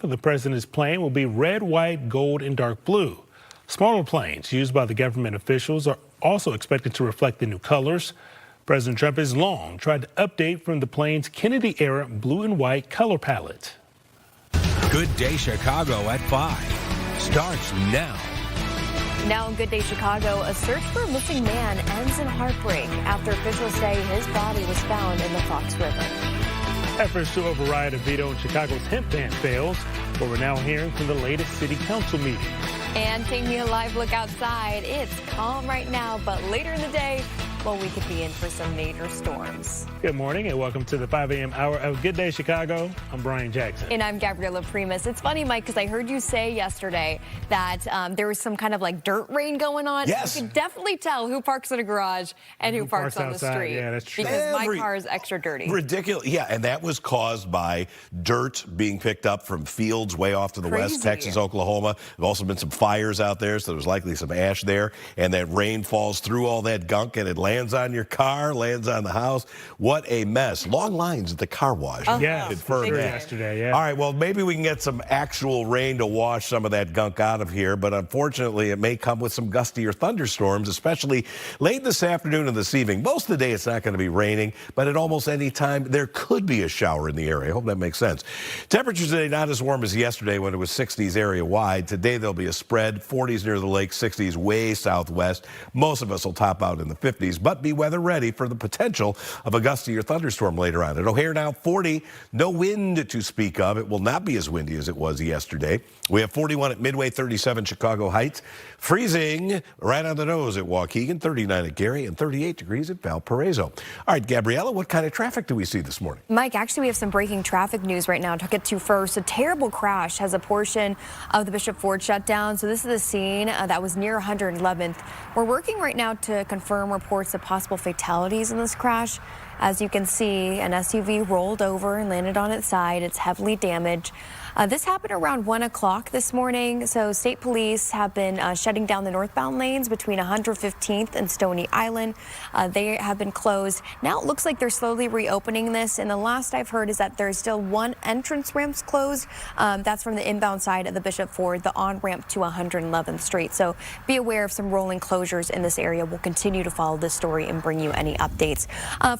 The president's plane will be red, white, gold, and dark blue. Smaller planes used by the government officials are also expected to reflect the new colors. President Trump has long tried to update from the plane's Kennedy-era blue and white color palette. Good Day Chicago at 5 starts now. Now in Good Day Chicago, a search for a missing man ends in heartbreak after officials say his body was found in the Fox River. Efforts to override a veto in Chicago's hemp ban fails, but we're now hearing from the latest city council meeting. And taking a live look outside, it's calm right now, but later in the day, well, we could be in for some major storms. Good morning and welcome to the 5 a.m. hour of Good Day Chicago. I'm Brian Jackson. And I'm Gabriella Primus. It's funny, Mike, because I heard you say yesterday that there was some kind of like dirt rain going on. Yes. You can definitely tell who parks in a garage and who parks on outside. the street. Yeah, that's true. Because my car is extra dirty. Ridiculous. Yeah, and that was caused by dirt being picked up from fields way off to the west, Texas, Oklahoma. There've also been some fires out there, so there's likely some ash there. And that rain falls through all that gunk and it lands on your car, lands on the house. What a mess. Long lines at the car wash. Yeah, yesterday, yeah. All right, well, maybe we can get some actual rain to wash some of that gunk out of here, but unfortunately, it may come with some gustier thunderstorms, especially late this afternoon and this evening. Most of the day, it's not going to be raining, but at almost any time, there could be a shower in the area. I hope that makes sense. Temperatures today not as warm as yesterday when it was 60s area-wide. Today, there'll be a spread, 40s near the lake, 60s way southwest. Most of us will top out in the 50s, but be weather ready for the potential of a gustier thunderstorm later on. At O'Hare now 40, no wind to speak of. It will not be as windy as it was yesterday. We have 41 at Midway, 37 Chicago Heights. Freezing right on the nose at Waukegan, 39 at Gary, and 38 degrees at Valparaiso. All right, Gabriella, what kind of traffic do we see this morning? Mike, actually, we have some breaking traffic news right now to get to first. A terrible crash has a portion of the Bishop Ford shut down. So this is the scene that was near 111th. We're working right now to confirm reports of possible fatalities in this crash. As you can see, an SUV rolled over and landed on its side. It's heavily damaged. This happened around 1 o'clock this morning. So state police have been shutting down the northbound lanes between 115th and Stony Island. They have been closed. Now it looks like they're slowly reopening this. And the last I've heard is that there's still one entrance ramps closed. That's from the inbound side of the Bishop Ford, the on-ramp to 111th Street. So be aware of some rolling closures in this area. We'll continue to follow this story and bring you any updates.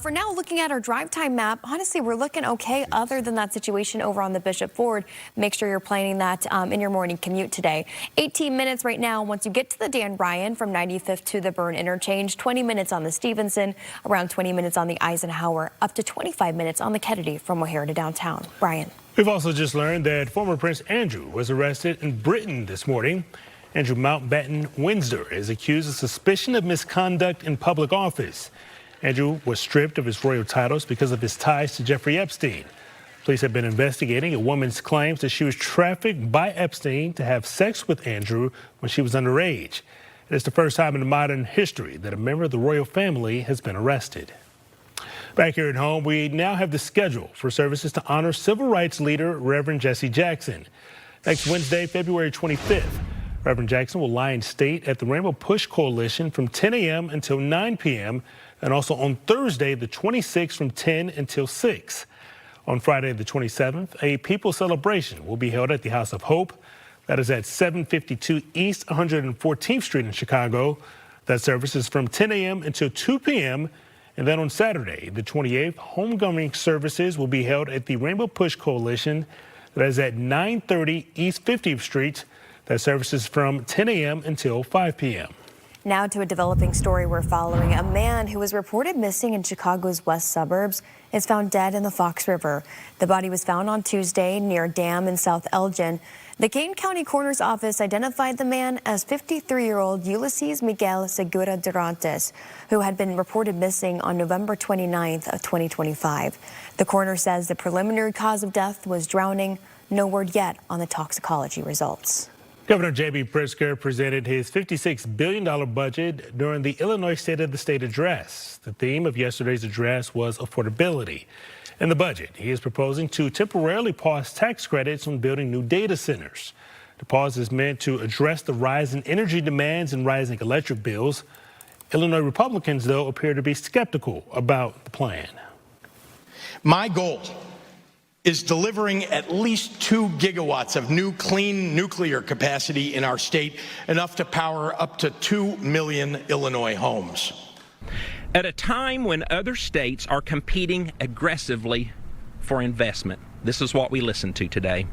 For now, looking at our drive time map, honestly, we're looking okay other than that situation over on the Bishop Ford. Make sure you're planning that in your morning commute today. 18 minutes right now once you get to the Dan Ryan from 95th to the Byrne interchange, 20 minutes on the Stevenson, around 20 minutes on the Eisenhower, up to 25 minutes on the Kennedy from O'Hare to downtown. Brian. We've also just learned that former Prince Andrew was arrested in Britain this morning. Andrew Mountbatten Windsor is accused of suspicion of misconduct in public office. Andrew was stripped of his royal titles because of his ties to Jeffrey Epstein. Police have been investigating a woman's claims that she was trafficked by Epstein to have sex with Andrew when she was underage. It is the first time in modern history that a member of the royal family has been arrested. Back here at home, we now have the schedule for services to honor civil rights leader Reverend Jesse Jackson. Next Wednesday, February 25th, Reverend Jackson will lie in state at the Rainbow Push Coalition from 10 a.m. until 9 p.m. and also on Thursday, the 26th, from 10 until 6. On Friday, the 27th, a People's Celebration will be held at the House of Hope. That is at 752 East 114th Street in Chicago. That service is from 10 a.m. until 2 p.m. And then on Saturday, the 28th, homecoming services will be held at the Rainbow Push Coalition. That is at 930 East 50th Street. That service is from 10 a.m. until 5 p.m. Now to a developing story we're following. A man who was reported missing in Chicago's west suburbs is found dead in the Fox River. The body was found on Tuesday near a dam in South Elgin. The Kane County Coroner's Office identified the man as 53-year-old Ulysses Miguel Segura Durantes, who had been reported missing on November 29th of 2025. The coroner says the preliminary cause of death was drowning. No word yet on the toxicology results. Governor J.B. Pritzker presented his $56 billion budget during the Illinois State of the State address. The theme of yesterday's address was affordability. In the budget, he is proposing to temporarily pause tax credits on building new data centers. The pause is meant to address the rise in energy demands and rising electric bills. Illinois Republicans, though, appear to be skeptical about the plan. My goal is delivering at least 2 gigawatts of new clean nuclear capacity in our state, enough to power up to 2 million Illinois homes. At a time when other states are competing aggressively for investment, this is what we listen to today.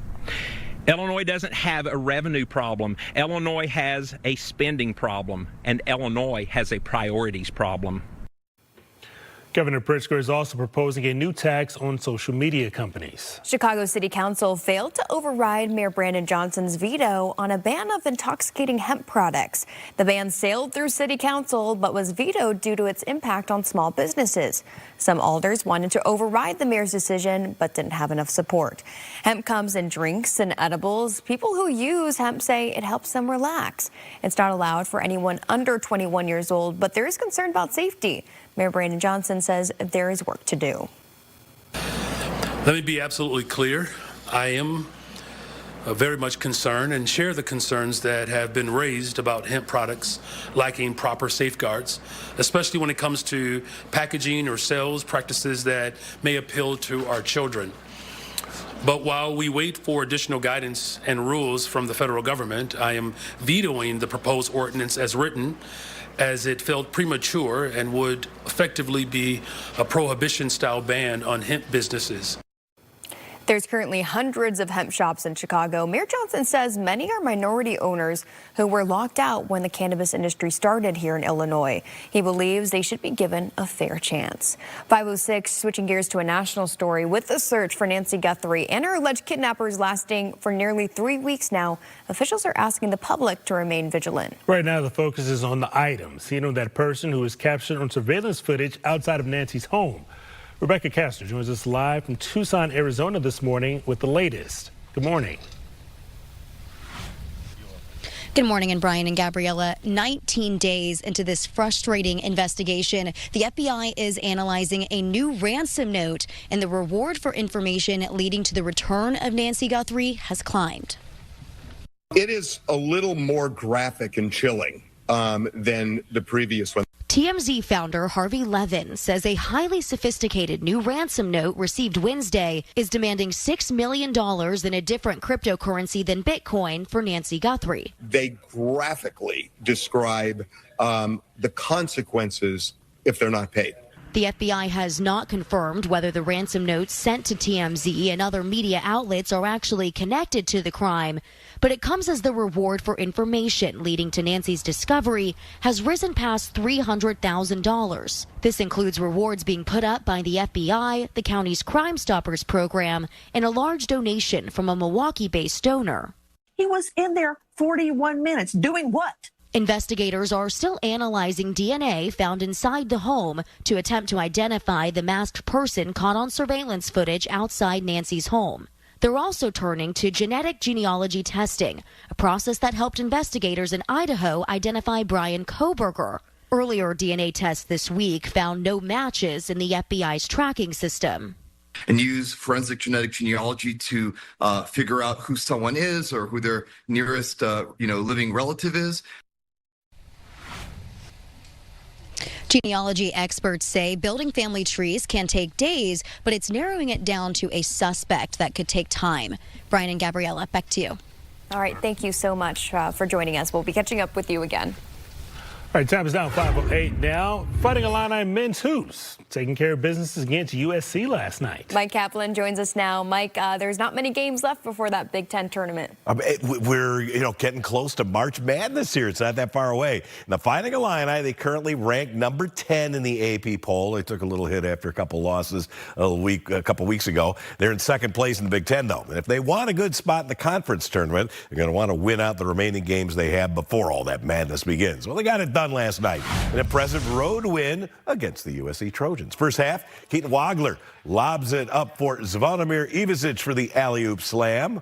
Illinois doesn't have a revenue problem. Illinois has a spending problem, and Illinois has a priorities problem. Governor Pritzker is also proposing a new tax on social media companies. Chicago City Council failed to override Mayor Brandon Johnson's veto on a ban of intoxicating hemp products. The ban sailed through City Council but was vetoed due to its impact on small businesses. Some alders wanted to override the mayor's decision but didn't have enough support. Hemp comes in drinks and edibles. People who use hemp say it helps them relax. It's not allowed for anyone under 21 years old, but there is concern about safety. Mayor Brandon Johnson says there is work to do. Let me be absolutely clear. I am very much concerned and share the concerns that have been raised about hemp products lacking proper safeguards, especially when it comes to packaging or sales practices that may appeal to our children. But while we wait for additional guidance and rules from the federal government, I am vetoing the proposed ordinance as written, as it felt premature and would effectively be a prohibition-style ban on hemp businesses. There's currently hundreds of hemp shops in Chicago. Mayor Johnson says many are minority owners who were locked out when the cannabis industry started here in Illinois. He believes they should be given a fair chance. 5:06, switching gears to a national story. With the search for Nancy Guthrie and her alleged kidnappers lasting for nearly 3 weeks now, officials are asking the public to remain vigilant. Right now, the focus is on the items. That person who was captured on surveillance footage outside of Nancy's home. Rebecca Castor joins us live from Tucson, Arizona this morning with the latest. Good morning. Good morning, and Brian and Gabriella. 19 days into this frustrating investigation, the FBI is analyzing a new ransom note, and the reward for information leading to the return of Nancy Guthrie has climbed. It is a little more graphic and chilling than the previous one. TMZ founder Harvey Levin says a highly sophisticated new ransom note received Wednesday is demanding $6 million in a different cryptocurrency than Bitcoin for Nancy Guthrie. They graphically describe the consequences if they're not paid. The FBI has not confirmed whether the ransom notes sent to TMZ and other media outlets are actually connected to the crime, but it comes as the reward for information leading to Nancy's discovery has risen past $300,000. This includes rewards being put up by the FBI, the county's Crime Stoppers program, and a large donation from a Milwaukee-based donor. He was in there 41 minutes. Doing what? Investigators are still analyzing DNA found inside the home to attempt to identify the masked person caught on surveillance footage outside Nancy's home. They're also turning to genetic genealogy testing, a process that helped investigators in Idaho identify Brian Koberger. Earlier DNA tests this week found no matches in the FBI's tracking system. And use forensic genetic genealogy to figure out who someone is or who their nearest living relative is. Genealogy experts say building family trees can take days, but it's narrowing it down to a suspect that could take time. Brian and Gabriella, back to you. All right, thank you so much for joining us. We'll be catching up with you again. All right, time is now 5:08 now. Fighting Illini men's hoops taking care of business against USC last night. Mike Kaplan joins us now. Mike, there's not many games left before that Big Ten tournament. We're getting close to March Madness here. It's not that far away. And the Fighting Illini, they currently rank number 10 in the AP poll. They took a little hit after a couple losses a couple weeks ago. They're in second place in the Big Ten, though. And if they want a good spot in the conference tournament, they're going to want to win out the remaining games they have before all that madness begins. Well, they got it done last night. An impressive road win against the USC Trojans. First half, Keaton Wagler lobs it up for Zvonimir Ivicic for the alley-oop slam.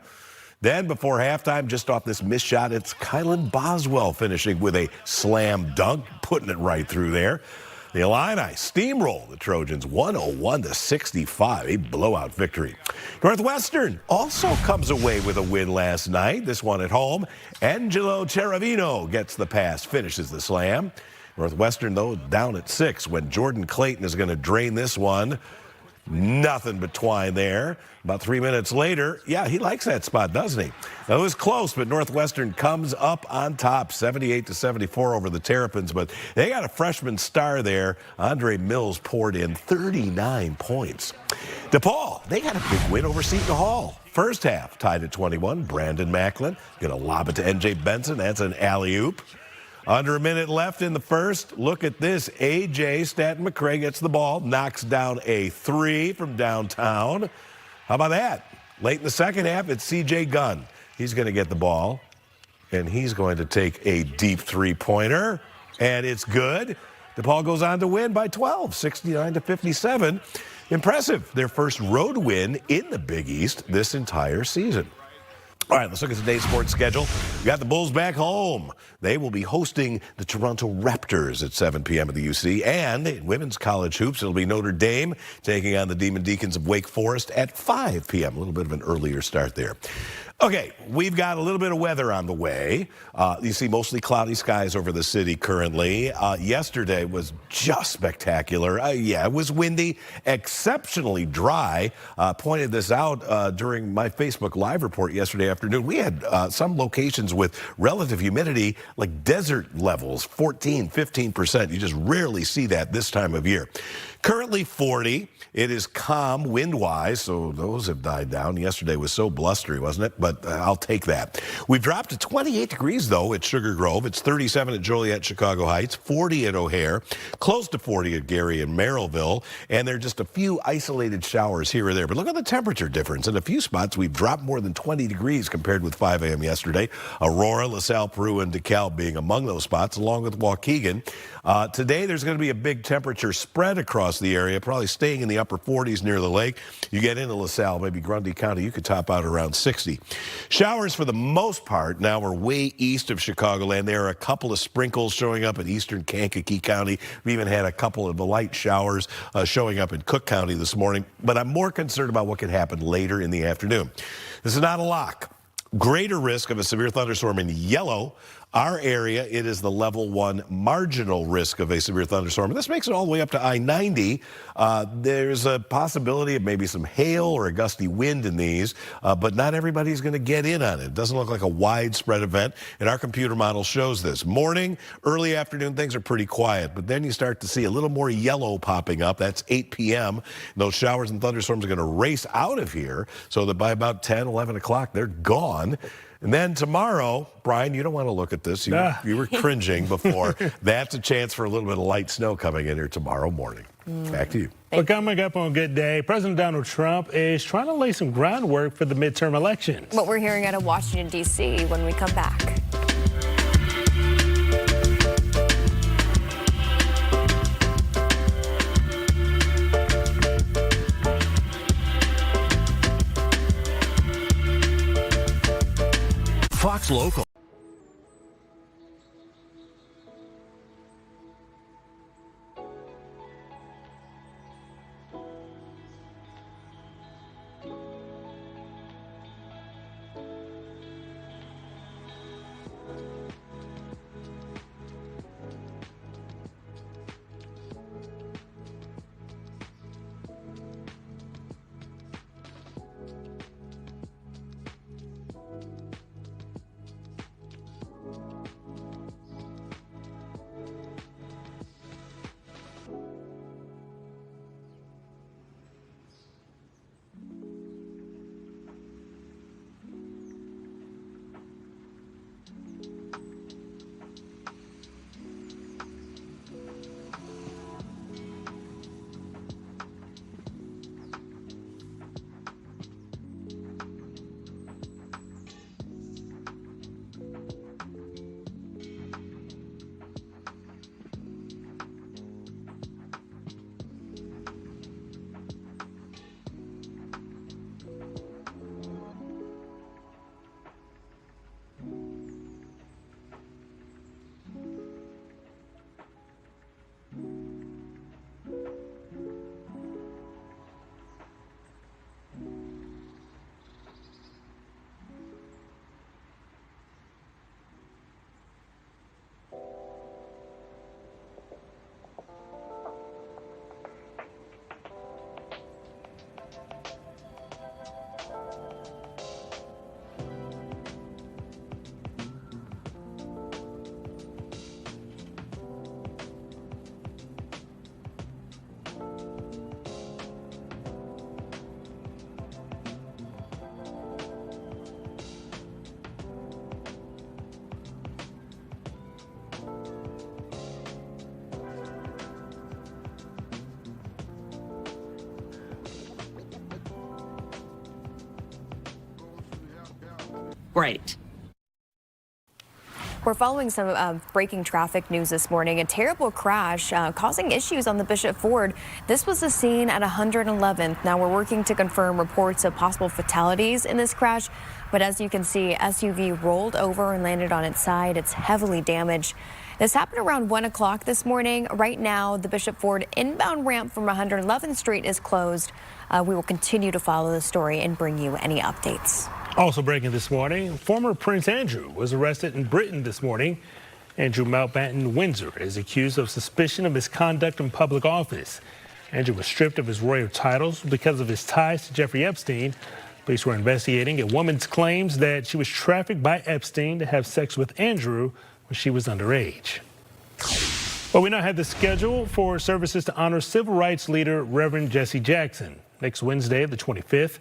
Then before halftime, just off this missed shot, it's Kylan Boswell finishing with a slam dunk, putting it right through there. The Illini steamroll the Trojans 101-65, a blowout victory. Northwestern also comes away with a win last night, this one at home. Angelo Cheravino gets the pass, finishes the slam. Northwestern, though, down at 6 when Jordan Clayton is going to drain this one. Nothing but twine there. About 3 minutes later, yeah, he likes that spot, doesn't he? Now, it was close, but Northwestern comes up on top, 78-74 over the Terrapins. But they got a freshman star there. Andre Mills poured in 39 points. DePaul, they got a big win over Seton Hall. First half, tied at 21. Brandon Macklin going to lob it to N.J. Benson. That's an alley-oop. Under a minute left in the first. Look at this. A.J. Stanton-McCray gets the ball, knocks down a three from downtown. How about that? Late in the second half, it's C.J. Gunn. He's going to get the ball, and he's going to take a deep three-pointer, and it's good. DePaul goes on to win by 12, 69-57. Impressive. Their first road win in the Big East this entire season. All right, let's look at today's sports schedule. We got the Bulls back home. They will be hosting the Toronto Raptors at 7 p.m. at the UC. And in women's college hoops, it'll be Notre Dame taking on the Demon Deacons of Wake Forest at 5 p.m. A little bit of an earlier start there. Okay, we've got a little bit of weather on the way. You see mostly cloudy skies over the city currently. Yesterday was just spectacular. Yeah, it was windy, exceptionally dry. Pointed this out during my Facebook Live report yesterday afternoon. We had some locations with relative humidity like desert levels, 14, 15%. You just rarely see that this time of year. Currently 40. It is calm wind-wise, so those have died down. Yesterday was so blustery, wasn't it? But I'll take that. We've dropped to 28 degrees, though, at Sugar Grove. It's 37 at Joliet, Chicago Heights, 40 at O'Hare, close to 40 at Gary and Merrillville, and there are just a few isolated showers here or there. But look at the temperature difference. In a few spots, we've dropped more than 20 degrees compared with 5 a.m. yesterday. Aurora, LaSalle, Peru, and DeKalb being among those spots, along with Waukegan. Today, there's going to be a big temperature spread across the area, probably staying in the upper 40s near the lake. You get into LaSalle, maybe Grundy County, you could top out around 60. Showers for the most part now are way east of Chicagoland. There are a couple of sprinkles showing up in eastern Kankakee County. We even had a couple of light showers showing up in Cook County this morning. But I'm more concerned about what could happen later in the afternoon. This is not a lock. Greater risk of a severe thunderstorm in yellow. Our area, it is the level 1 marginal risk of a severe thunderstorm. And this makes it all the way up to I-90. There's a possibility of maybe some hail or a gusty wind in these, but not everybody's going to get in on it. It doesn't look like a widespread event, and our computer model shows this. Morning, early afternoon, things are pretty quiet, but then you start to see a little more yellow popping up. That's 8 p.m. Those showers and thunderstorms are going to race out of here so that by about 10, 11 o'clock, they're gone. And then tomorrow, Brian, you don't want to look at this. You were cringing before. That's a chance for a little bit of light snow coming in here tomorrow morning. Back to you. Well, coming up on Good Day, President Donald Trump is trying to lay some groundwork for the midterm elections. What we're hearing out of Washington, D.C. when we come back. Fox Local. Great. We're following some breaking traffic news this morning. A terrible crash causing issues on the Bishop Ford. This was the scene at 111th. Now we're working to confirm reports of possible fatalities in this crash. But as you can see, SUV rolled over and landed on its side. It's heavily damaged. This happened around 1 o'clock this morning. Right now, the Bishop Ford inbound ramp from 111th Street is closed. We will continue to follow the story and bring you any updates. Also breaking this morning, former Prince Andrew was arrested in Britain this morning. Andrew Mountbatten Windsor is accused of suspicion of misconduct in public office. Andrew was stripped of his royal titles because of his ties to Jeffrey Epstein. Police were investigating a woman's claims that she was trafficked by Epstein to have sex with Andrew when she was underage. Well, we now have the schedule for services to honor civil rights leader Reverend Jesse Jackson. Next Wednesday, the 25th,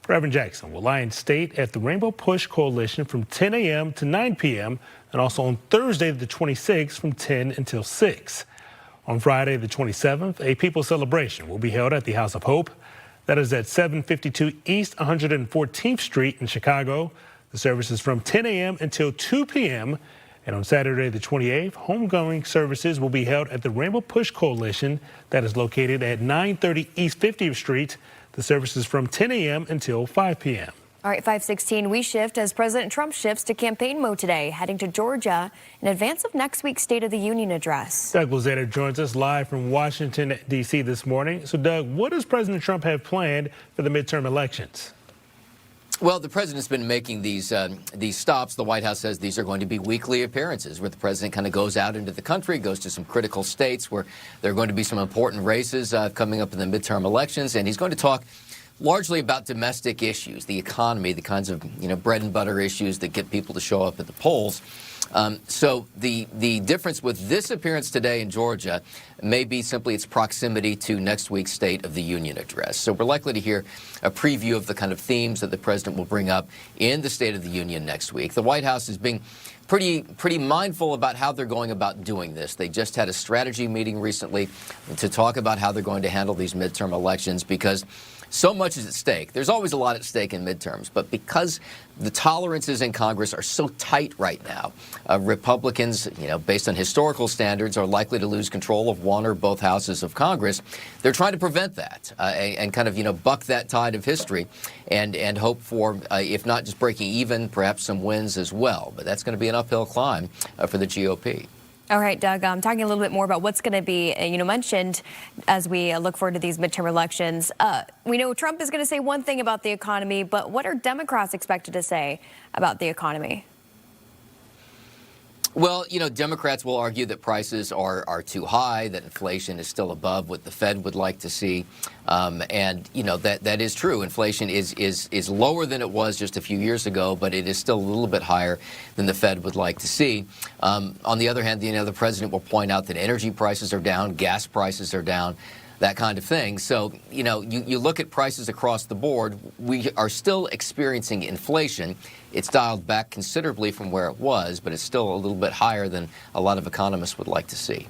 Reverend Jackson will lie in state at the Rainbow Push Coalition from 10 a.m. to 9 p.m. and also on Thursday, the 26th, from 10 until 6. On Friday, the 27th, a people's celebration will be held at the House of Hope. That is at 752 East 114th Street in Chicago. The service is from 10 a.m. until 2 p.m. And on Saturday, the 28th, homegoing services will be held at the Rainbow Push Coalition that is located at 930 East 50th Street. The service is from 10 a.m. until 5 p.m. All right, 5:16, we shift as President Trump shifts to campaign mode today, heading to Georgia in advance of next week's State of the Union address. Doug Lozada joins us live from Washington, D.C. this morning. So, Doug, what does President Trump have planned for the midterm elections? Well, the president's been making these stops. The White House says these are going to be weekly appearances where the president kind of goes out into the country, goes to some critical states where there are going to be some important races coming up in the midterm elections. And he's going to talk largely about domestic issues, the economy, the kinds of bread and butter issues that get people to show up at the polls. So the difference with this appearance today in Georgia may be simply its proximity to next week's State of the Union address. So we're likely to hear a preview of the kind of themes that the president will bring up in the State of the Union next week. The White House is being pretty mindful about how they're going about doing this. They just had a strategy meeting recently to talk about how they're going to handle these midterm elections because so much is at stake. There's always a lot at stake in midterms, but because the tolerances in Congress are so tight right now, Republicans, based on historical standards, are likely to lose control of one or both houses of Congress. They're trying to prevent that and kind of, buck that tide of history and hope for, if not just breaking even, perhaps some wins as well. But that's going to be an uphill climb for the GOP. All right, Doug, talking a little bit more about what's going to be, mentioned as we look forward to these midterm elections. We know Trump is going to say one thing about the economy, but what are Democrats expected to say about the economy? Well, Democrats will argue that prices are too high, that inflation is still above what the Fed would like to see. And, that is true. Inflation is lower than it was just a few years ago, but it is still a little bit higher than the Fed would like to see. On the other hand, the president will point out that energy prices are down, gas prices are down, that kind of thing. So, you look at prices across the board, we are still experiencing inflation. It's dialed back considerably from where it was, but it's still a little bit higher than a lot of economists would like to see.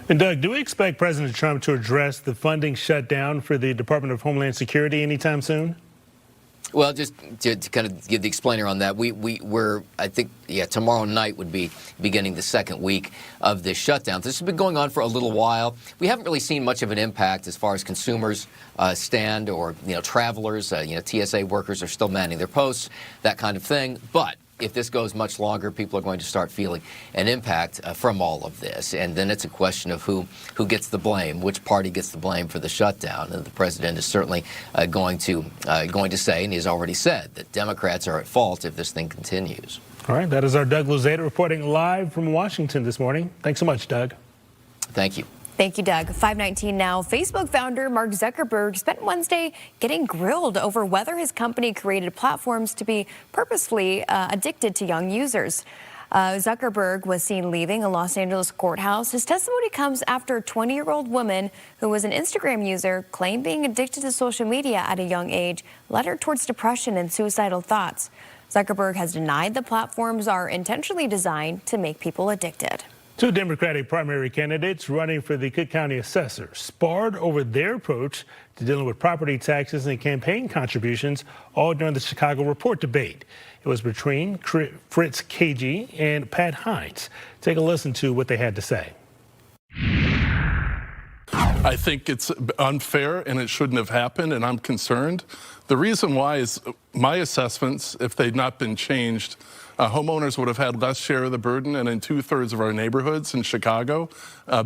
And Doug, do we expect President Trump to address the funding shutdown for the Department of Homeland Security anytime soon? Well, just to kind of give the explainer on that, we're I think, tomorrow night would be beginning the second week of this shutdown. This has been going on for a little while. We haven't really seen much of an impact as far as consumers stand or, travelers, TSA workers are still manning their posts, that kind of thing. But if this goes much longer, people are going to start feeling an impact from all of this. And then it's a question of who gets the blame, which party gets the blame for the shutdown. And the president is certainly going to say, and he's already said, that Democrats are at fault if this thing continues. All right, that is our Doug Lozada reporting live from Washington this morning. Thanks so much, Doug. Thank you. Thank you, Doug. 5:19 now. Facebook founder Mark Zuckerberg spent Wednesday getting grilled over whether his company created platforms to be purposefully addicted to young users. Zuckerberg was seen leaving a Los Angeles courthouse. His testimony comes after a 20-year-old woman who was an Instagram user claimed being addicted to social media at a young age led her towards depression and suicidal thoughts. Zuckerberg has denied the platforms are intentionally designed to make people addicted. Two Democratic primary candidates running for the Cook County assessor sparred over their approach to dealing with property taxes and campaign contributions all during the Chicago report debate. It was between Fritz Kagi and Pat Hines. Take a listen to what they had to say. I think it's unfair and it shouldn't have happened, and I'm concerned. The reason why is my assessments, if they'd not been changed, homeowners would have had less share of the burden, and in 2/3 of our neighborhoods in Chicago,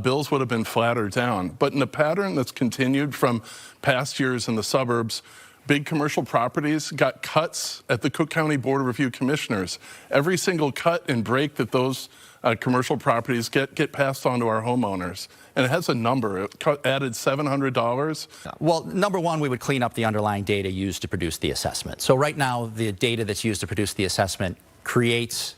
bills would have been flat or down. But in a pattern that's continued from past years in the suburbs, big commercial properties got cuts at the Cook County Board of Review Commissioners. Every single cut and break that those commercial properties get passed on to our homeowners. And it has a number. It added $700. Well, number one, we would clean up the underlying data used to produce the assessment. So right now, the data that's used to produce the assessment creates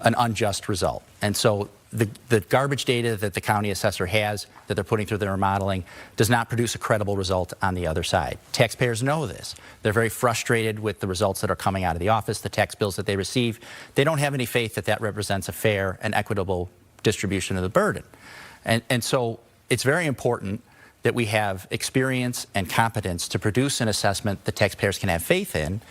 an unjust result. And so the garbage data that the county assessor has that they're putting through their modeling does not produce a credible result on the other side. Taxpayers know this. They're very frustrated with the results that are coming out of the office, the tax bills that they receive. They don't have any faith that that represents a fair and equitable distribution of the burden. And so it's very important that we have experience and competence to produce an assessment that taxpayers can have faith in.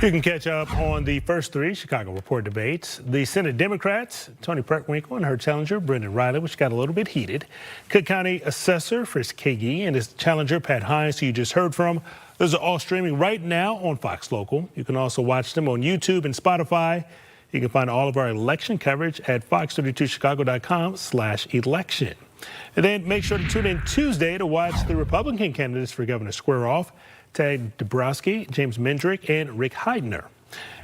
You can catch up on the first three Chicago report debates. The Senate Democrats, Toni Preckwinkle and her challenger, Brendan Riley, which got a little bit heated. Cook County Assessor Fritz Kagi and his challenger, Pat Hines, who you just heard from. Those are all streaming right now on Fox Local. You can also watch them on YouTube and Spotify. You can find all of our election coverage at fox32chicago.com/election. And then make sure to tune in Tuesday to watch the Republican candidates for governor square off. Ted Dabrowski, James Mendrick, and Rick Heidner.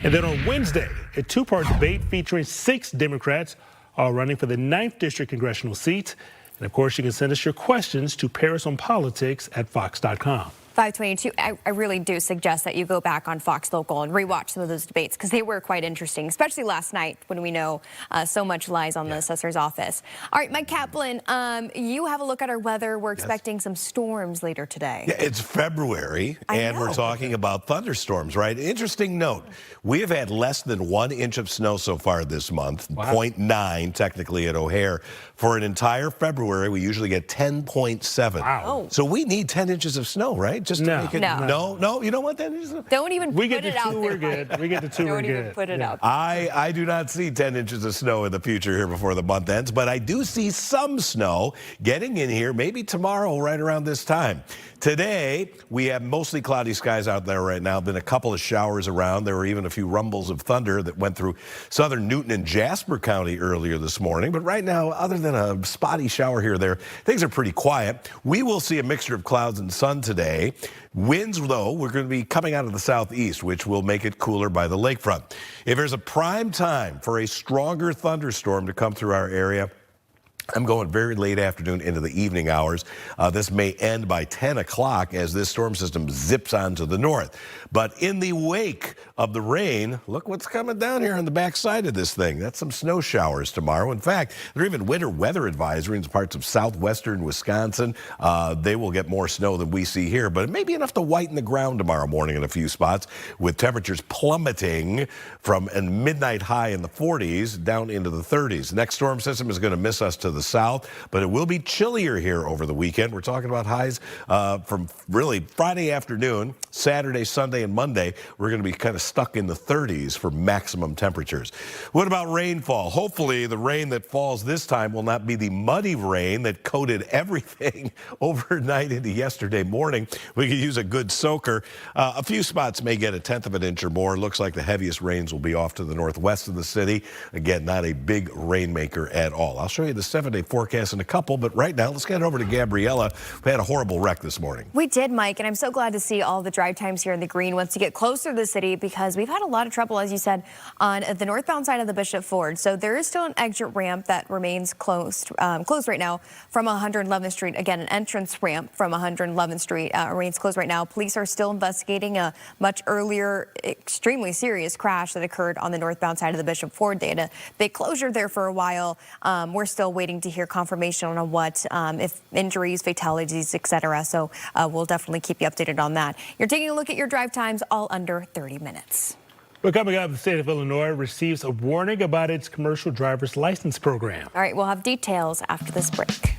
And then on Wednesday, a two-part debate featuring 6 Democrats all running for the 9th District congressional seat. And of course, you can send us your questions to parisonpolitics@fox.com. 522, I really do suggest that you go back on Fox Local and rewatch some of those debates because they were quite interesting, especially last night when we know so much lies on the assessor's office. All right, Mike Kaplan, you have a look at our weather. We're expecting some storms later today. Yeah, it's February, and we're talking about thunderstorms, right? Interesting note, we have had less than 1 inch of snow so far this month, 0.9 technically at O'Hare. For an entire February, we usually get 10.7. Wow. So we need 10 inches of snow, right? Just to make it. No, you don't want that? Don't even we put get it out there. We're good. We get the 2, we're good. Don't even put it out there. I do not see 10 inches of snow in the future here before the month ends, but I do see some snow getting in here, maybe tomorrow right around this time. Today, we have mostly cloudy skies out there right now. Been a couple of showers around. There were even a few rumbles of thunder that went through southern Newton and Jasper County earlier this morning. But right now, other than a spotty shower here or there, things are pretty quiet. We will see a mixture of clouds and sun today. Winds, though, we're going to be coming out of the southeast, which will make it cooler by the lakefront. If there's a prime time for a stronger thunderstorm to come through our area, I'm going very late afternoon into the evening hours. This may end by 10 o'clock as this storm system zips on to the north. But in the wake of the rain, look what's coming down here on the backside of this thing. That's some snow showers tomorrow. In fact, there are even winter weather advisories in parts of southwestern Wisconsin. They will get more snow than we see here, but it may be enough to whiten the ground tomorrow morning in a few spots, with temperatures plummeting from a midnight high in the 40s down into the 30s. The next storm system is going to miss us to the south, but it will be chillier here over the weekend. We're talking about highs from really Friday afternoon, Saturday, Sunday, and Monday. We're going to be kind of stuck in the 30s for maximum temperatures. What about rainfall? Hopefully the rain that falls this time will not be the muddy rain that coated everything overnight into yesterday morning. We could use a good soaker. A few spots may get 1/10 of an inch or more. Looks like the heaviest rains will be off to the northwest of the city. Again, not a big rainmaker at all. I'll show you the 7-day forecast in a couple, but right now let's get over to Gabriella. We had a horrible wreck this morning. We did, Mike, and I'm so glad to see all the drive times here in the green once you get closer to the city, because we've had a lot of trouble, as you said, on the northbound side of the Bishop Ford. So there is still an exit ramp that remains closed right now from 111th Street. Again, an entrance ramp from 111th Street remains closed right now. Police are still investigating a much earlier, extremely serious crash that occurred on the northbound side of the Bishop Ford. They had a big closure there for a while. We're still waiting to hear confirmation on what, if injuries, fatalities, etc. So we'll definitely keep you updated on that. You're taking a look at your drive times, all under 30 minutes. Well, coming up, the state of Illinois receives a warning about its commercial driver's license program. All right, we'll have details after this break.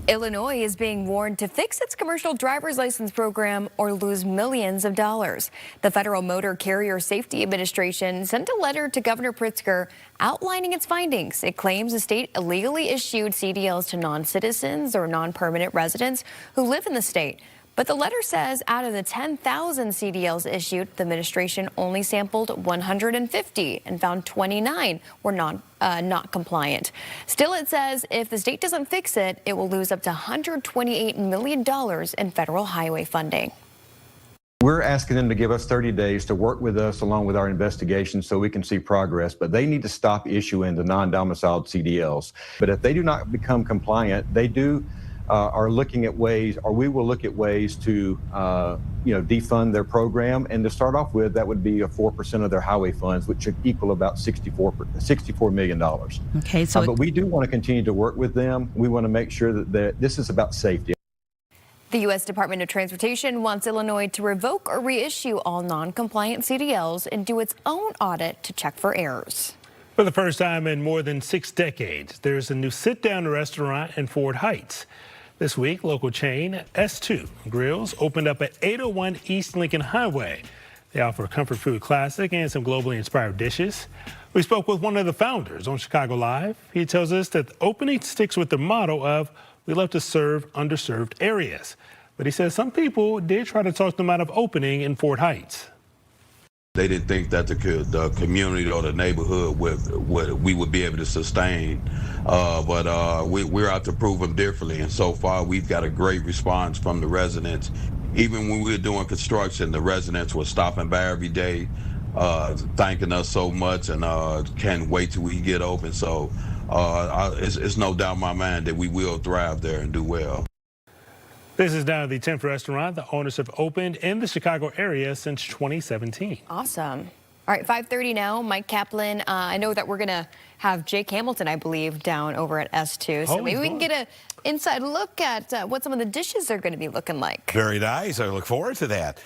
Illinois is being warned to fix its commercial driver's license program or lose millions of dollars. The Federal Motor Carrier Safety Administration sent a letter to Governor Pritzker outlining its findings. It claims the state illegally issued CDLs to non-citizens or non-permanent residents who live in the state. But the letter says out of the 10,000 CDLs issued, the administration only sampled 150 and found 29 were not compliant. Still, it says if the state doesn't fix it, it will lose up to $128 million in federal highway funding. We're asking them to give us 30 days to work with us along with our investigation so we can see progress, but they need to stop issuing the non-domiciled CDLs. But if they do not become compliant, they are looking at ways, or we will look at ways to, defund their program. And to start off with, that would be 4% of their highway funds, which should equal about $64 million. Okay, so but we do want to continue to work with them. We want to make sure that this is about safety. The U.S. Department of Transportation wants Illinois to revoke or reissue all non-compliant CDLs and do its own audit to check for errors. For the first time in more than 6 decades, there's a new sit-down restaurant in Fort Heights. This week, local chain S2 Grills opened up at 801 East Lincoln Highway. They offer a comfort food classic and some globally inspired dishes. We spoke with one of the founders on Chicago Live. He tells us that the opening sticks with the motto of "We love to serve underserved areas." But he says some people did try to talk them out of opening in Fort Heights. They didn't think that the community or the neighborhood we would be able to sustain, but we're out to prove them differently. And so far, we've got a great response from the residents. Even when we were doing construction, the residents were stopping by every day, thanking us so much, and can't wait till we get open. So it's no doubt in my mind that we will thrive there and do well. This is now the 10th restaurant the owners have opened in the Chicago area since 2017. Awesome. All right, 5:30 now. Mike Kaplan, I know that we're going to have Jake Hamilton, I believe, down over at S2. So maybe we can get an inside look at what some of the dishes are going to be looking like. Very nice. I look forward to that.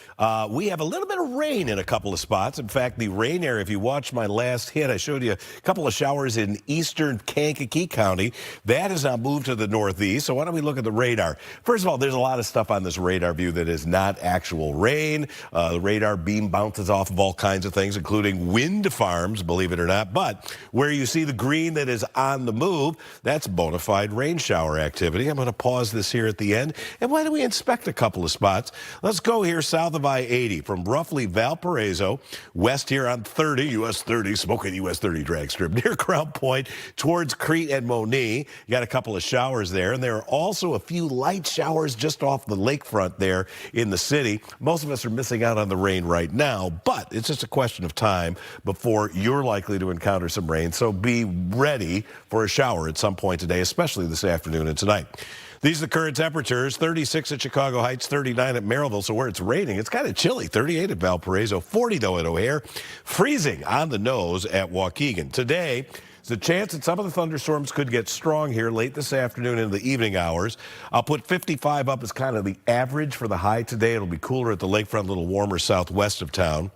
We have a little bit of rain in a couple of spots. In fact, the rain area, if you watched my last hit, I showed you a couple of showers in eastern Kankakee County. That has now moved to the northeast. So why don't we look at the radar? First of all, there's a lot of stuff on this radar view that is not actual rain. The radar beam bounces off of all kinds of things, including wind farms, believe it or not. But where you see the green that is on the move, that's bona fide rain shower activity. I'm going to pause this here at the end. And why don't we inspect a couple of spots? Let's go here south of I-80 from roughly Valparaiso, west here on 30, US 30, smoking US 30 drag strip, near Crown Point, towards Crete and Monee. You got a couple of showers there. And there are also a few light showers just off the lakefront there in the city. Most of us are missing out on the rain right now, but it's just a question of time before you're likely to encounter some rain. So be ready for a shower at some point today, especially this afternoon and tonight. These are the current temperatures: 36 at Chicago Heights, 39 at Maryville. So where it's raining, it's kind of chilly. 38 at Valparaiso, 40 though at O'Hare, freezing on the nose at Waukegan. Today, there's a chance that some of the thunderstorms could get strong here late this afternoon into the evening hours. I'll put 55 up as kind of the average for the high today. It'll be cooler at the lakefront, a little warmer southwest of town.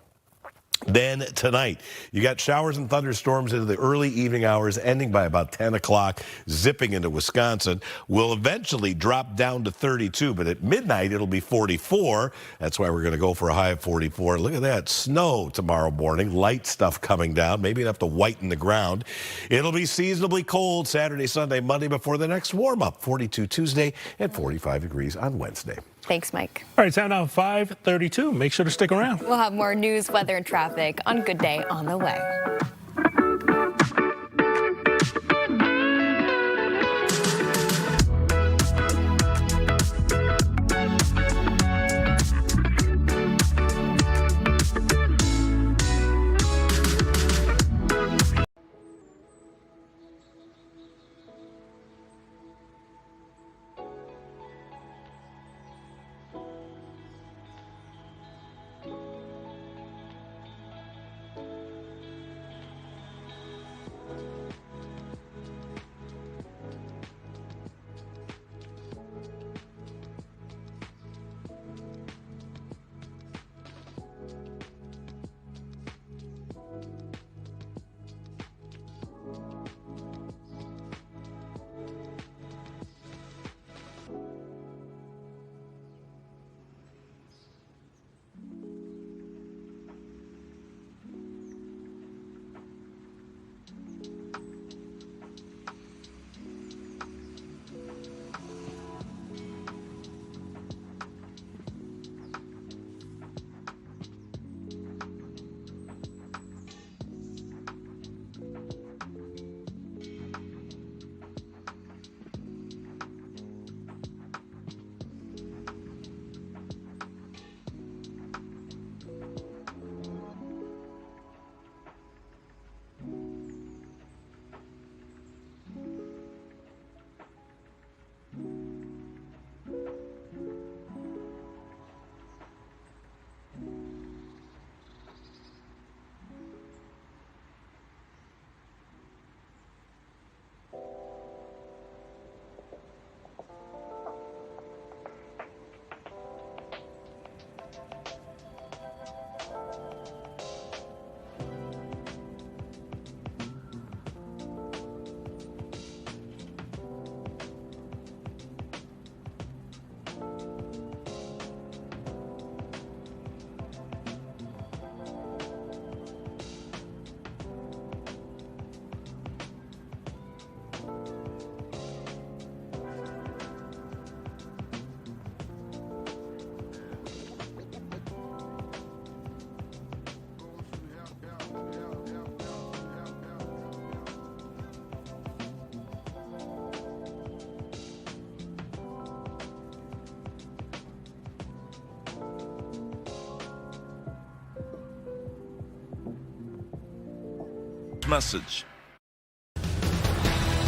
Then tonight, you got showers and thunderstorms into the early evening hours, ending by about 10 o'clock, zipping into Wisconsin. Will eventually drop down to 32, but at midnight, it'll be 44. That's why we're going to go for a high of 44. Look at that. Snow tomorrow morning. Light stuff coming down, maybe enough to whiten the ground. It'll be seasonably cold Saturday, Sunday, Monday before the next warm-up. 42 Tuesday and 45 degrees on Wednesday. Thanks, Mike. All right, time now 5:32. Make sure to stick around. We'll have more news, weather, and traffic on Good Day on the way. message.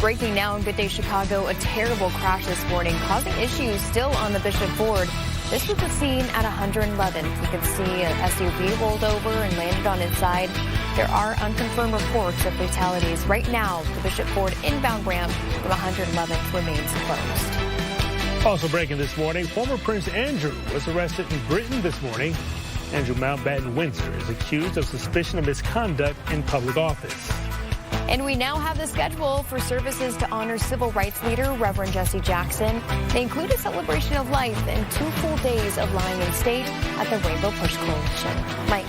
Breaking now in Good Day Chicago, a terrible crash this morning causing issues still on the Bishop Ford. This was the scene at 111th. You can see an SUV rolled over and landed on its side. There are unconfirmed reports of fatalities. Right now, the Bishop Ford inbound ramp from 111th remains closed. Also breaking this morning, former Prince Andrew was arrested in Britain this morning. Andrew Mountbatten Windsor is accused of suspicion of misconduct in public office. And we now have the schedule for services to honor civil rights leader Reverend Jesse Jackson. They include a celebration of life and 2 full days of lying in state at the Rainbow Push Coalition. Mike.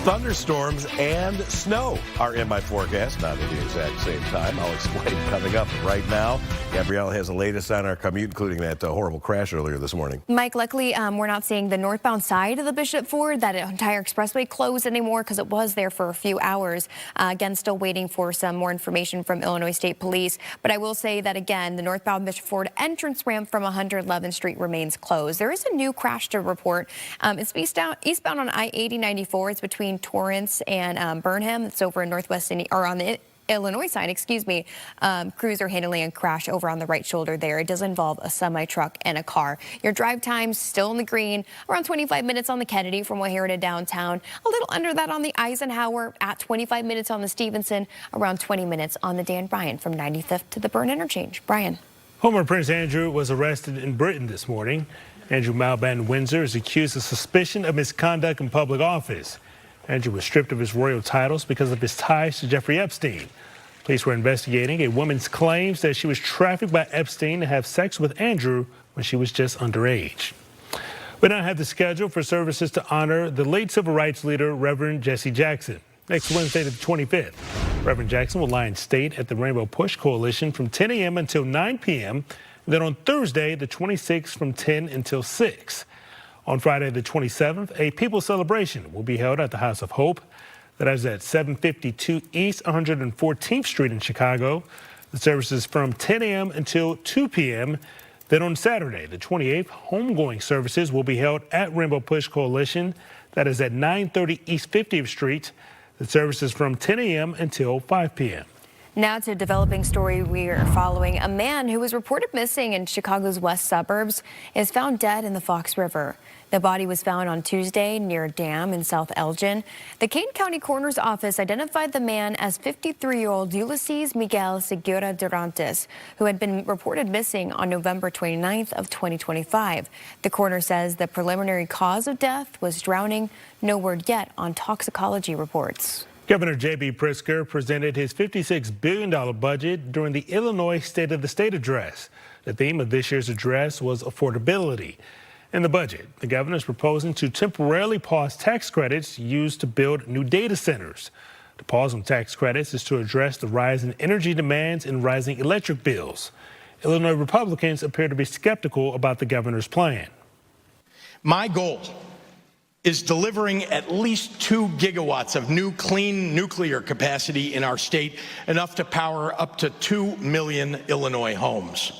Thunderstorms and snow are in my forecast, not at the exact same time. I'll explain coming up. Right now, Gabrielle has the latest on our commute, including that horrible crash earlier this morning. Mike, luckily, we're not seeing the northbound side of the Bishop Ford, that entire expressway closed anymore because it was there for a few hours. Again, still waiting for some more information from Illinois State Police. But I will say that, again, the northbound Bishop Ford entrance ramp from 111th Street remains closed. There is a new crash to report. It's eastbound on I-80-94. It's between Torrance and Burnham. It's over in northwest or on the Illinois side, excuse me. Crews are handling a crash over on the right shoulder there. It does involve a semi-truck and a car. Your drive time's still in the green, around 25 minutes on the Kennedy from O'Hare to downtown. A little under that on the Eisenhower, at 25 minutes on the Stevenson, around 20 minutes on the Dan Bryan from 95th to the Burn interchange. Brian. Former Prince Andrew was arrested in Britain this morning. Andrew Mountbatten Windsor is accused of suspicion of misconduct in public office. Andrew was stripped of his royal titles because of his ties to Jeffrey Epstein. Police were investigating a woman's claims that she was trafficked by Epstein to have sex with Andrew when she was just underage. We now have the schedule for services to honor the late civil rights leader, Reverend Jesse Jackson. Next Wednesday, the 25th, Reverend Jackson will lie in state at the Rainbow Push Coalition from 10 a.m. until 9 p.m. Then on Thursday, the 26th, from 10 until 6. On Friday, the 27th, a people's celebration will be held at the House of Hope. That is at 752 East 114th Street in Chicago. The service is from 10 a.m. until 2 p.m. Then on Saturday, the 28th, homegoing services will be held at Rainbow Push Coalition. That is at 930 East 50th Street. The service is from 10 a.m. until 5 p.m. Now to a developing story we are following. A man who was reported missing in Chicago's west suburbs is found dead in the Fox River. The body was found on Tuesday near a dam in South Elgin. The Kane County Coroner's Office identified the man as 53-year-old Ulysses Miguel Segura Durantes, who had been reported missing on November 29th of 2025. The coroner says the preliminary cause of death was drowning. No word yet on toxicology reports. Governor J.B. Pritzker presented his $56 billion budget during the Illinois State of the State address. The theme of this year's address was affordability. In the budget, the governor is proposing to temporarily pause tax credits used to build new data centers. The pause on tax credits is to address the rise in energy demands and rising electric bills. Illinois Republicans appear to be skeptical about the governor's plan. My goal is delivering at least 2 gigawatts of new clean nuclear capacity in our state, enough to power up to 2 million Illinois homes.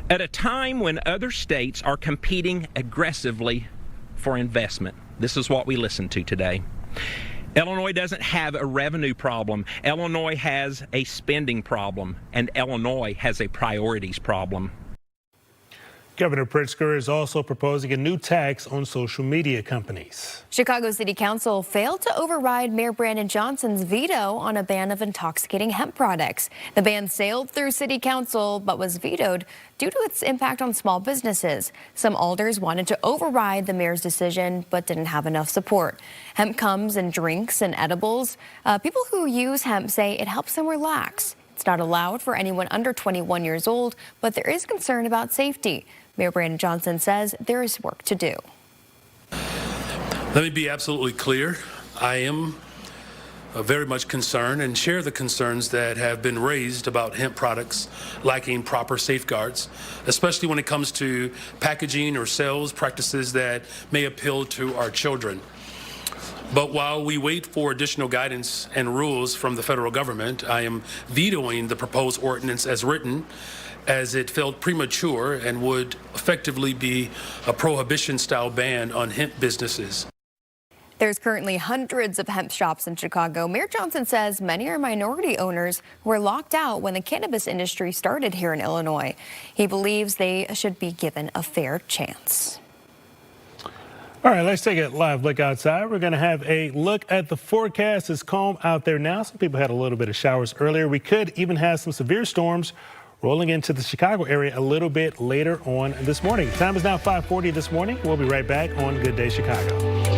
At a time when other states are competing aggressively for investment, this is what we listen to today. Illinois doesn't have a revenue problem. Illinois has a spending problem, and Illinois has a priorities problem. Governor Pritzker is also proposing a new tax on social media companies. Chicago City Council failed to override Mayor Brandon Johnson's veto on a ban of intoxicating hemp products. The ban sailed through City Council but was vetoed due to its impact on small businesses. Some alders wanted to override the mayor's decision but didn't have enough support. Hemp comes in drinks and edibles. People who use hemp say it helps them relax. It's not allowed for anyone under 21 years old, but there is concern about safety. Mayor Brandon Johnson says there is work to do. Let me be absolutely clear. I am very much concerned and share the concerns that have been raised about hemp products lacking proper safeguards, especially when it comes to packaging or sales practices that may appeal to our children. But while we wait for additional guidance and rules from the federal government, I am vetoing the proposed ordinance as written, as it felt premature and would effectively be a prohibition-style ban on hemp businesses. There's currently hundreds of hemp shops in Chicago. Mayor Johnson says many are minority owners who were locked out when the cannabis industry started here in Illinois. He believes they should be given a fair chance. All right, let's take a live look outside. We're going to have a look at the forecast. It's calm out there now. Some people had a little bit of showers earlier. We could even have some severe storms rolling into the Chicago area a little bit later on this morning. Time is now 5:40 this morning. We'll be right back on Good Day Chicago.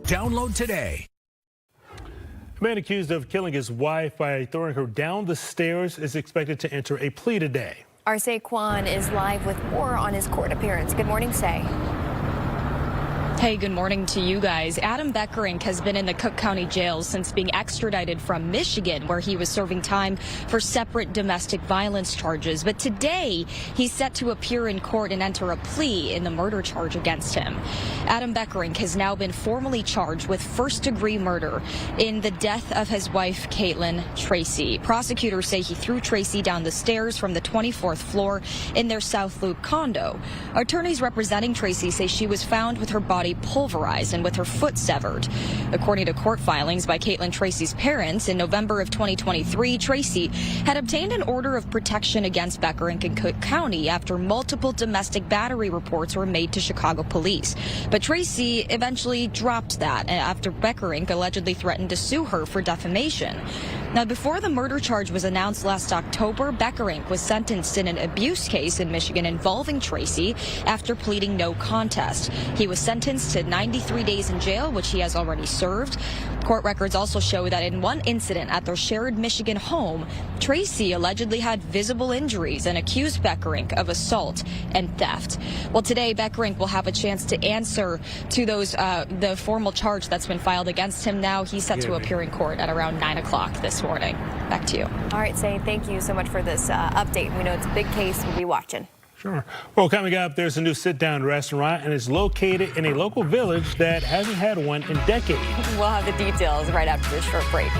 Download today. A man accused of killing his wife by throwing her down the stairs is expected to enter a plea today. Our Saquon is live with more on his court appearance. Good morning, Say. Hey, good morning to you guys. Adam Beckerink has been in the Cook County jail since being extradited from Michigan, where he was serving time for separate domestic violence charges. But today, he's set to appear in court and enter a plea in the murder charge against him. Adam Beckerink has now been formally charged with first-degree murder in the death of his wife, Caitlin Tracy. Prosecutors say he threw Tracy down the stairs from the 24th floor in their South Loop condo. Attorneys representing Tracy say she was found with her body pulverized and with her foot severed. According to court filings by Caitlin Tracy's parents, in November of 2023, Tracy had obtained an order of protection against Beckerink in Cook County after multiple domestic battery reports were made to Chicago police. But Tracy eventually dropped that after Beckerink allegedly threatened to sue her for defamation. Now, before the murder charge was announced last October, Beckerink was sentenced in an abuse case in Michigan involving Tracy after pleading no contest. He was sentenced to 93 days in jail, which he has already served. Court records also show that in one incident at their shared Michigan home, Tracy allegedly had visible injuries and accused Beckerink of assault and theft. Well, today, Beckerink will have a chance to answer to those the formal charge that's been filed against him now. He's set to appear in court at around 9 o'clock this this morning. Back to you. All right, Say, thank you so much for this update. We know it's a big case. We'll be watching. Sure. Well, coming up, there's a new sit-down restaurant, and it's located in a local village that hasn't had one in decades. We'll have the details right after this short break.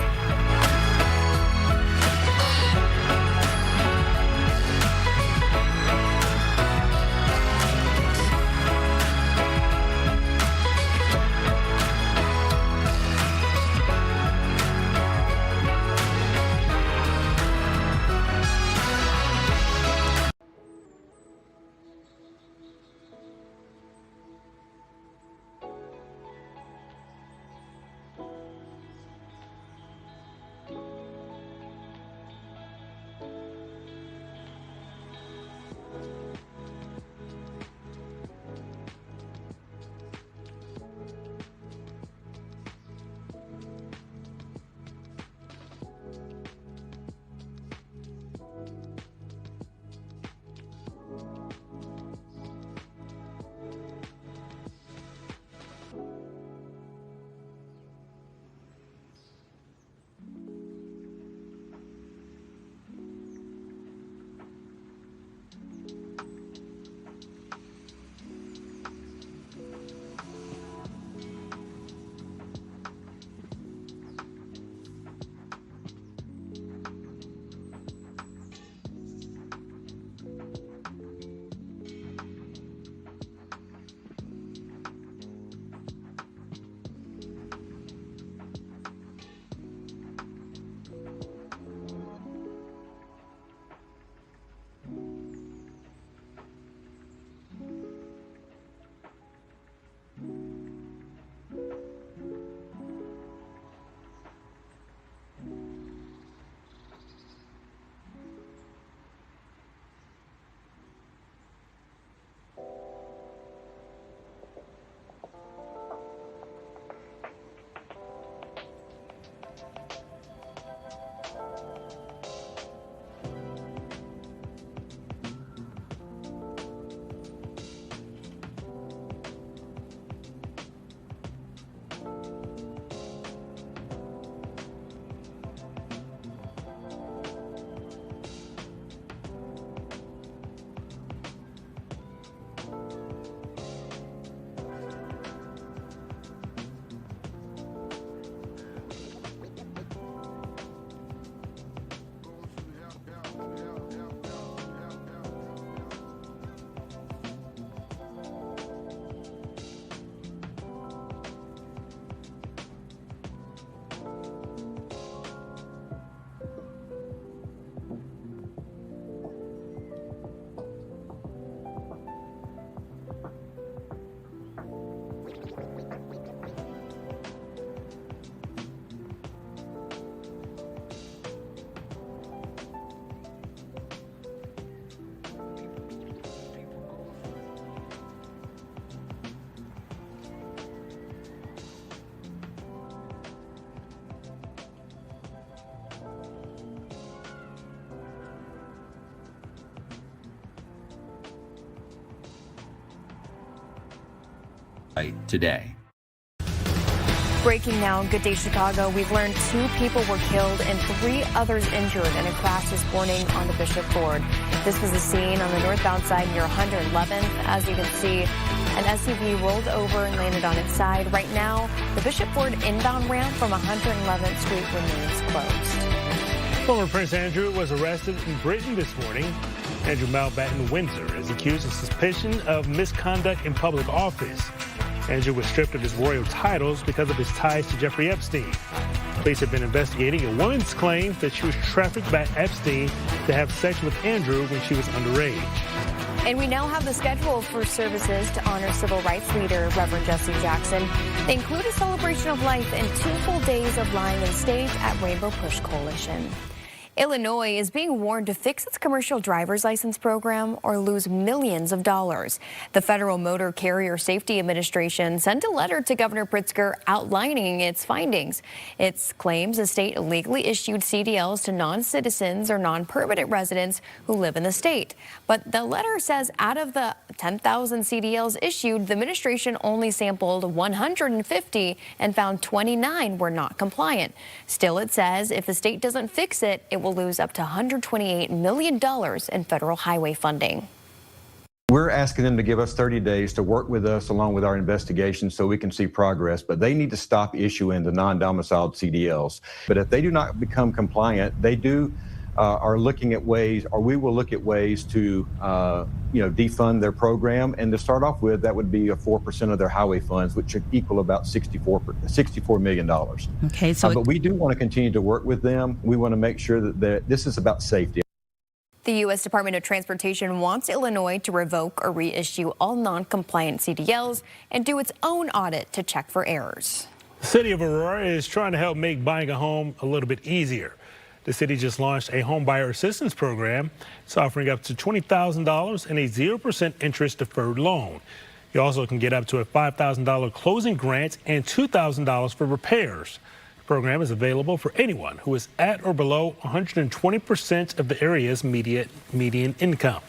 Today. Breaking now, Good Day Chicago. We've learned 2 people were killed and 3 others injured in a crash this morning on the Bishop Ford. This was the scene on the northbound side near 111th. As you can see, an SUV rolled over and landed on its side. Right now, the Bishop Ford inbound ramp from 111th Street remains closed. Former Prince Andrew was arrested in Britain this morning. Andrew Mountbatten Windsor is accused of suspicion of misconduct in public office. Andrew was stripped of his royal titles because of his ties to Jeffrey Epstein. Police have been investigating a woman's claim that she was trafficked by Epstein to have sex with Andrew when she was underage. And we now have the schedule for services to honor civil rights leader Reverend Jesse Jackson. They include a celebration of life and 2 full days of lying in state at Rainbow Push Coalition. Illinois is being warned to fix its commercial driver's license program or lose millions of dollars. The Federal Motor Carrier Safety Administration sent a letter to Governor Pritzker outlining its findings. It claims the state illegally issued CDLs to non-citizens or non-permanent residents who live in the state. But the letter says out of the 10,000 CDLs issued, the administration only sampled 150 and found 29 were not compliant. Still, it says if the state doesn't fix it, it will lose up to $128 million in federal highway funding. We're asking them to give us 30 days to work with us along with our investigation so we can see progress, but they need to stop issuing the non-domiciled CDLs. But if they do not become compliant, they are looking at ways, or we will look at ways to defund their program. And to start off with, that would be 4% of their highway funds, which should equal about $64 million. Okay, so but we do want to continue to work with them. We want to make sure that this is about safety. The U.S. Department of Transportation wants Illinois to revoke or reissue all non-compliant CDLs and do its own audit to check for errors. The city of Aurora is trying to help make buying a home a little bit easier. The city just launched a home buyer assistance program. It's offering up to $20,000 and a 0% interest deferred loan. You also can get up to a $5,000 closing grant and $2,000 for repairs. The program is available for anyone who is at or below 120% of the area's median income.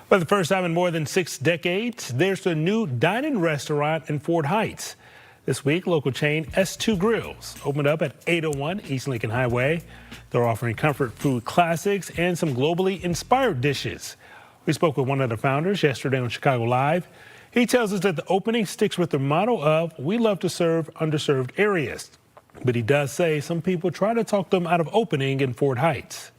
For the first time in more than 6 decades, there's a new dine-in restaurant in Fort Heights. This week, local chain S2 Grills opened up at 801 East Lincoln Highway. They're offering comfort food classics and some globally inspired dishes. We spoke with one of the founders yesterday on Chicago Live. He tells us that the opening sticks with the motto of "We love to serve underserved areas." But he does say some people try to talk them out of opening in Fort Heights.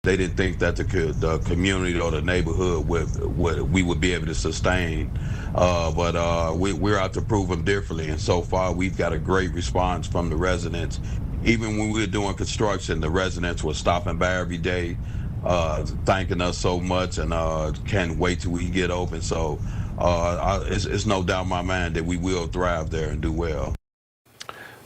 They didn't think that the community or the neighborhood we would be able to sustain, but we're out to prove them differently. And so far, we've got a great response from the residents. Even when we were doing construction, the residents were stopping by every day, thanking us so much, and can't wait till we get open. So it's no doubt in my mind that we will thrive there and do well.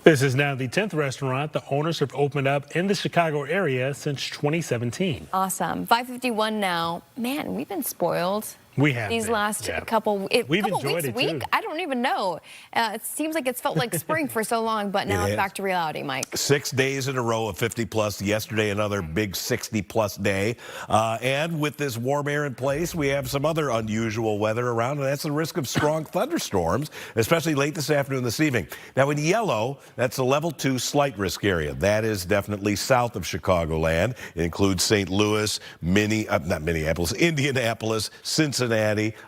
This is now the 10th restaurant the owners have opened up in the Chicago area since 2017. Awesome. 5:51 now. Man, we've been spoiled. We have these last couple weeks, week. I don't even know. It seems like it's felt like spring for so long, but now it's back to reality, Mike. 6 days in a row of 50 plus. Yesterday, another big 60 plus day. And with this warm air in place, we have some other unusual weather around, and that's the risk of strong thunderstorms, especially late this afternoon and this evening. Now, in yellow, that's a level 2 slight risk area. That is definitely south of Chicagoland. It includes St. Louis, Indianapolis, Cincinnati,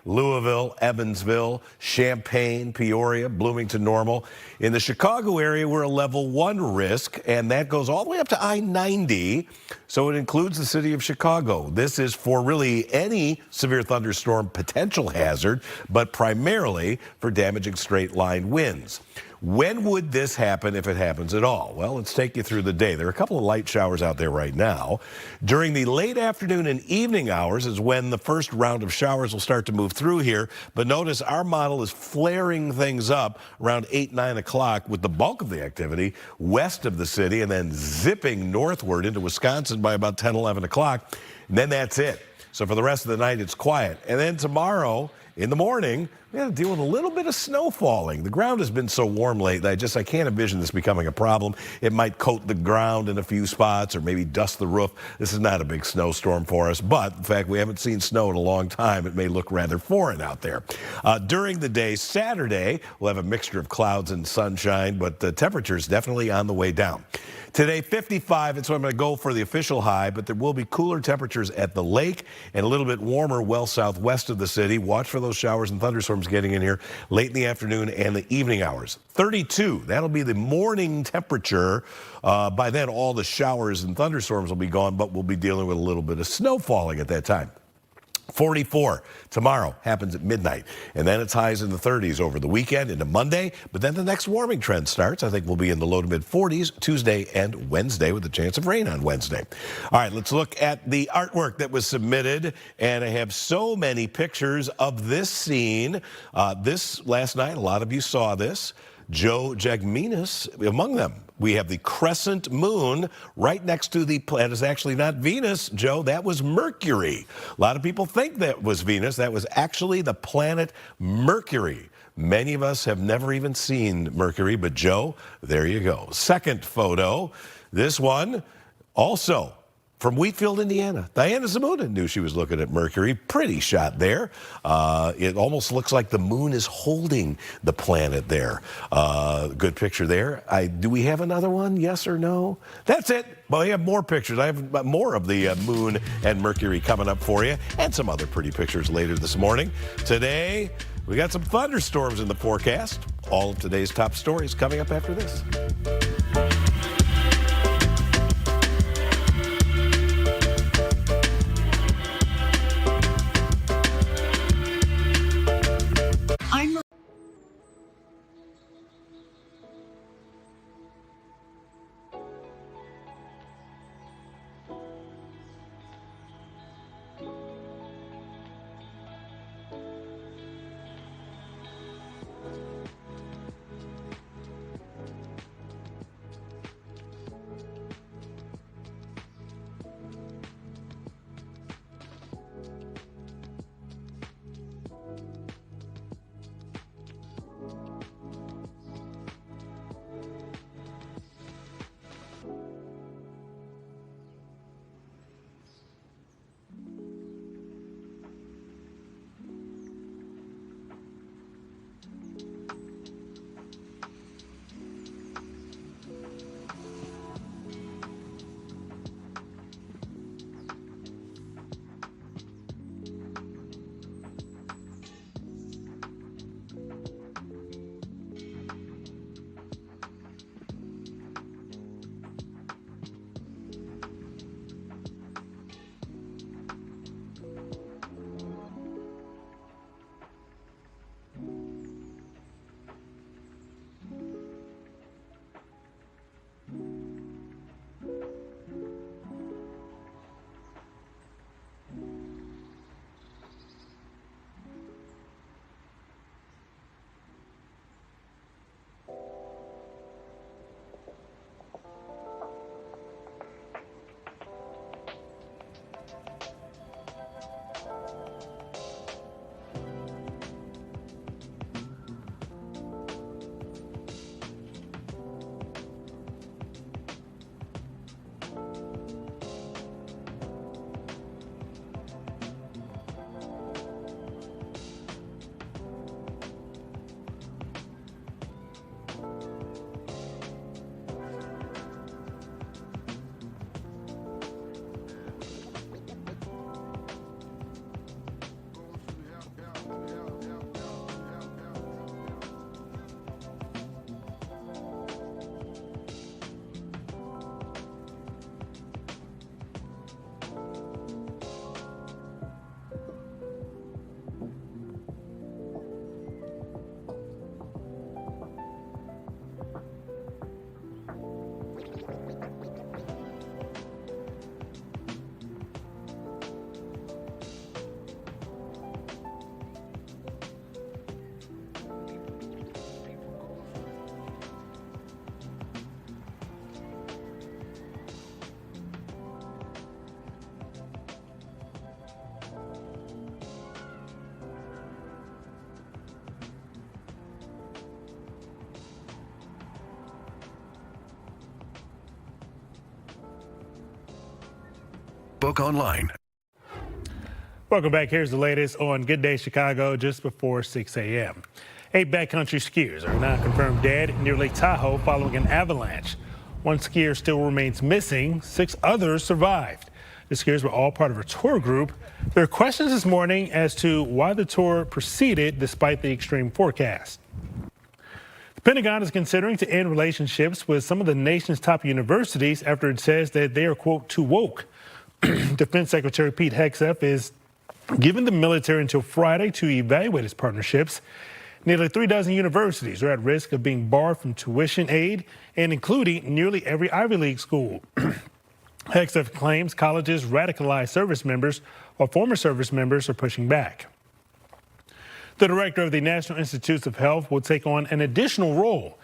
Louisville, Evansville, Champaign, Peoria, Bloomington, Normal. In the Chicago area, we're a level 1 risk, and that goes all the way up to I-90, so it includes the city of Chicago. This is for really any severe thunderstorm potential hazard, but primarily for damaging straight-line winds. When would this happen if it happens at all? Well, let's take you through the day. There are a couple of light showers out there right now. During the late afternoon and evening hours is when the first round of showers will start to move through here. But notice our model is flaring things up around 8, 9 o'clock with the bulk of the activity west of the city and then zipping northward into Wisconsin by about 10, 11 o'clock. And then that's it. So for the rest of the night, it's quiet. And then tomorrow in the morning, we have to deal with a little bit of snow falling. The ground has been so warm lately, I can't envision this becoming a problem. It might coat the ground in a few spots or maybe dust the roof. This is not a big snowstorm for us, but in fact, we haven't seen snow in a long time. It may look rather foreign out there. During the day, Saturday, we'll have a mixture of clouds and sunshine, but the temperature is definitely on the way down. Today, 55, and so I'm going to go for the official high, but there will be cooler temperatures at the lake and a little bit warmer well southwest of the city. Watch for those showers and thunderstorms getting in here late in the afternoon and the evening hours. 32, that'll be the morning temperature. By then, all the showers and thunderstorms will be gone, but we'll be dealing with a little bit of snow falling at that time. 44 tomorrow happens at midnight, and then it's highs in the 30s over the weekend into Monday, but then the next warming trend starts. I think we'll be in the low to mid 40s Tuesday and Wednesday with a chance of rain on Wednesday. All right, let's look at the artwork that was submitted, and I have so many pictures of this scene. This last night, a lot of you saw this. Joe Jagminis among them. We have the crescent moon right next to the planet. Is actually not Venus, Joe. That was Mercury. A lot of people think that was Venus. That was actually the planet Mercury. Many of us have never even seen Mercury, but Joe, there you go. Second photo, this one also from Wheatfield, Indiana. Diana Zamunda knew she was looking at Mercury. Pretty shot there. It almost looks like the moon is holding the planet there. Good picture there. Do we have another one? Yes or no? That's it. Well, we have more pictures. I have more of the moon and Mercury coming up for you, and some other pretty pictures later this morning. Today, we got some thunderstorms in the forecast. All of today's top stories coming up after this. Book online. Welcome back. Here's the latest on Good Day Chicago just before 6 a.m. 8 backcountry skiers are now confirmed dead near Lake Tahoe following an avalanche. One skier still remains missing. 6 others survived. The skiers were all part of a tour group. There are questions this morning as to why the tour proceeded despite the extreme forecast. The Pentagon is considering to end relationships with some of the nation's top universities after it says that they are, quote, too woke. Defense Secretary Pete Hegseth is giving the military until Friday to evaluate its partnerships. Nearly 36 universities are at risk of being barred from tuition aid, and including nearly every Ivy League school. Hegseth claims colleges radicalize service members, while former service members are pushing back. The director of the National Institutes of Health will take on an additional role